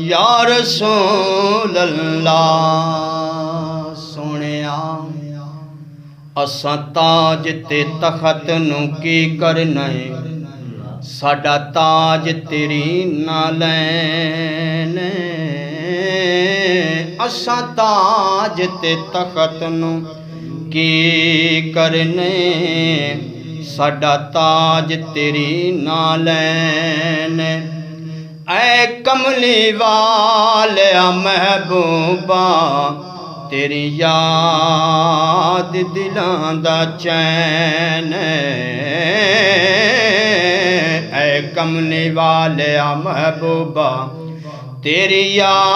یا رسول اللہ سونیا اساں تاج تے تخت نو کی کرنا ہے ساڈا تاج تیری نالین اساں تاج تے تخت نو کی کرنے ساڈا تاج تیری نالین اے کملی والیا محبوبا تیری یاد دلاں دا چین اے کملی والیا محبوبا تیری یاد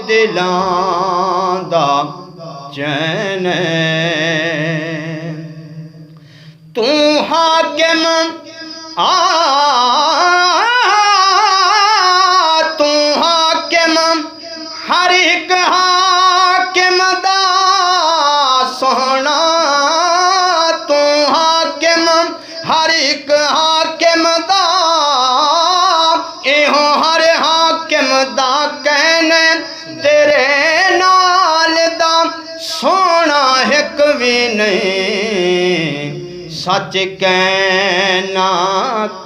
دلاں دا چین تو حاکم تو حاکم ہر ایک حاکم دا سونا تو حاکم ہر ایک حاکم دا ایہو ہر حاکم دا کہنے تیرے نال دا سونا ایک بھی نہیں سچ کہنا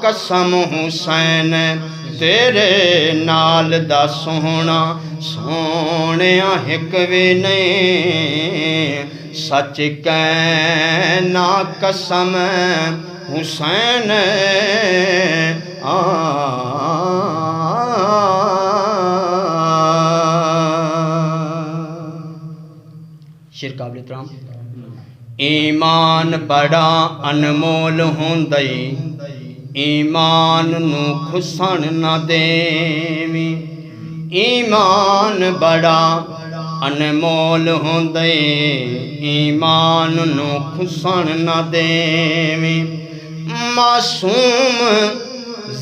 قسم حسین تیرے نال دا سونا سونیا ایک بھی نہیں سچ کہنا قسم حسین شیر قابل احترام ایمان بڑا انمول ہوندئی ایمان نو کھسن نہ دیویں ایمان بڑا انمول ہوندئی ایمان نو کھسن نہ دیویں معصوم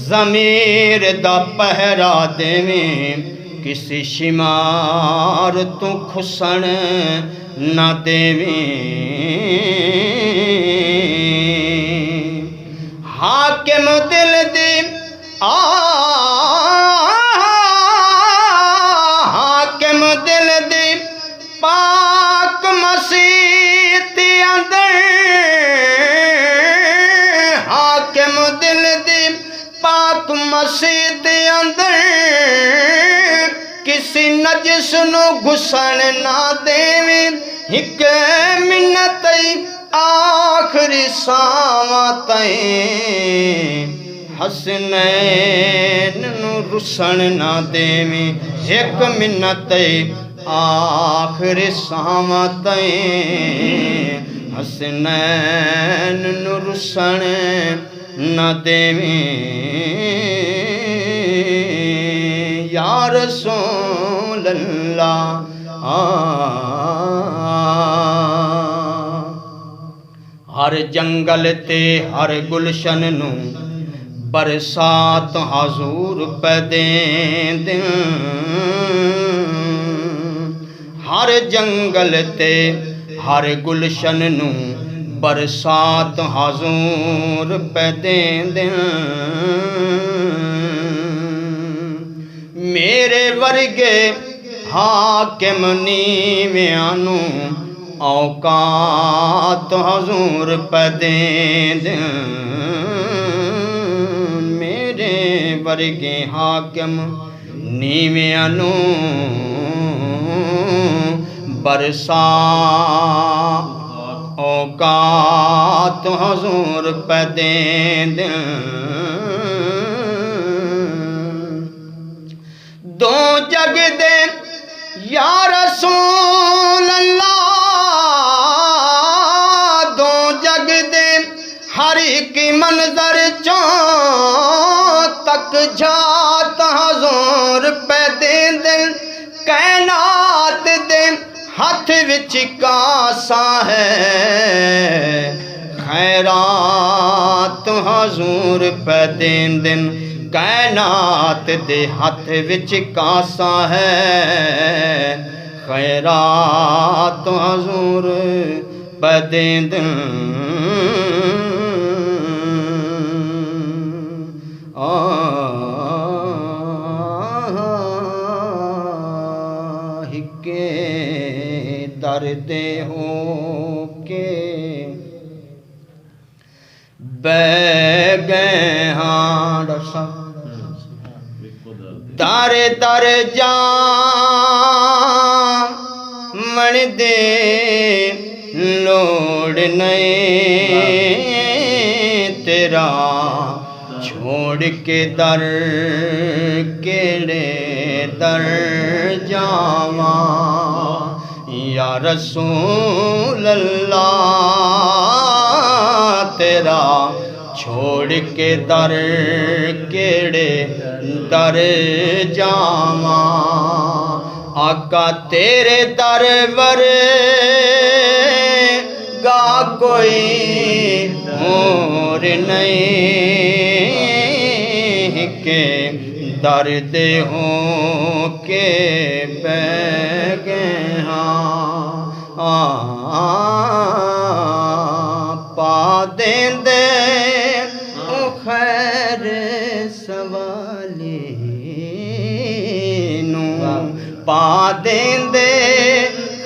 ضمیر دا پہرا دیویں کسی شمار تو کھسن نہ دیویں حاکم دل دی حاکم دل دی پاک مسیت اندر حاکم دل دی پاک مسیت اندر کسی نجس نو گھسن نہ دیویں ایک منت آخری ساواں تائیں حسنین نو رسن نہ دیویں ایک منت آخری ساواں تائیں حسنین نو رسن نہ دیویں یا رسول اللہ ہر جنگل تے ہر گلشن نو برسات حضور پہ دیں ہر جنگل تے ہر گلشن نو برسات حضور پہ دیں میرے ورگے حاکم نیویاں نو اوقات حضور پہ دیں میرے ورگے حاکم نیویاں نو برسات اوقات حضور پہ دیں دو جگ دے یا رسول اللہ دو جگ دے ہر ایک منظر چوں تک جات حضور پہ دیں کائنات دے ہاتھ وچ کاسا ہے خیرات حضور پہ دیں کائنات دے ہاتھ وچ کاسا ہے خیرات حضور بدیند ہکے درد ہو کے بہ گئے ہاں رسا در در جان من دے لوڑ نہیں تیرا چھوڑ کے در کیڑے در جاواں یا رسول اللہ تیرا چھوڑ کے در کیڑے در جاواں آقا تیرے در ور گا کوئی اور نہیں کہ درد ہوں کہ بہ گئے پا دیں دے او خیر سوالی نو پا دیں دے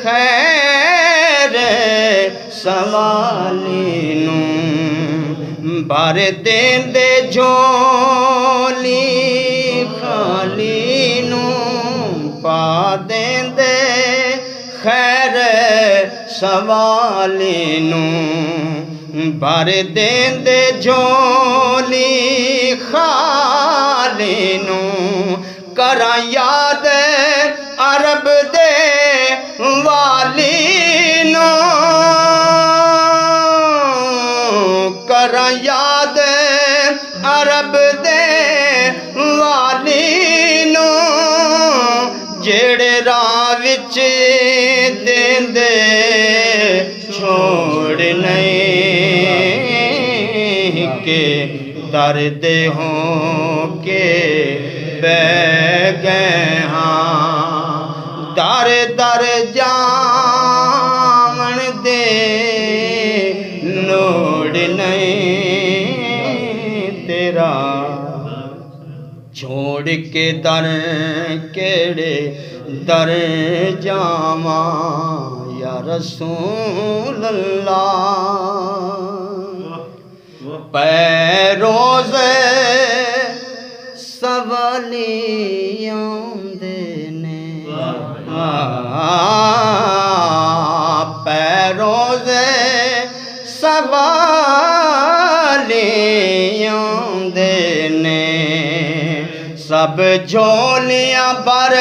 خیر سوالی نو بھر دیں دے جھولی خالی نو پا دیں دے خیر سوالی نو بھر دیں دے جھولی خالی نو کراں یاد عرب دے والی نو کراں یاد عرب دے والی نو جڑے راہ وچ دیندے چھوڑ نہیں کہ درد ہوں کہ بہ گئے ہاں در در جان دے لوڑ نہیں تیرا چھوڑ کے در کیڑے در جاواں یا رسول اللہ پیروز سوالی آندے نے پیروز سوالی آندے نے سب جھولیاں بر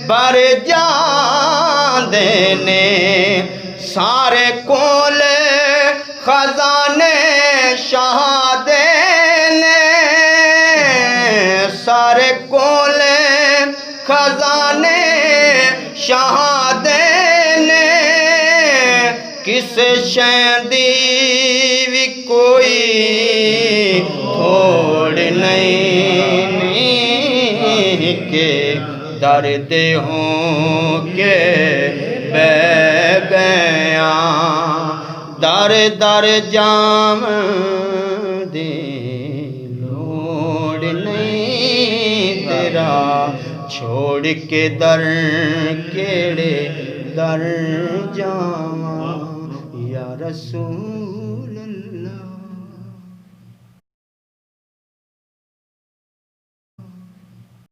بر جاندے نے سارے کول خزانے شاہ دے نے سارے کول خزانے شاہ دے نے کس شے دی وی کوئی تھوڑ نہیں کہ درد ہوں کہ بہ گئے در در جام دے لوڑ نہیں تیرا چھوڑ کے در کیڑے در جاواں یا رسول اللہ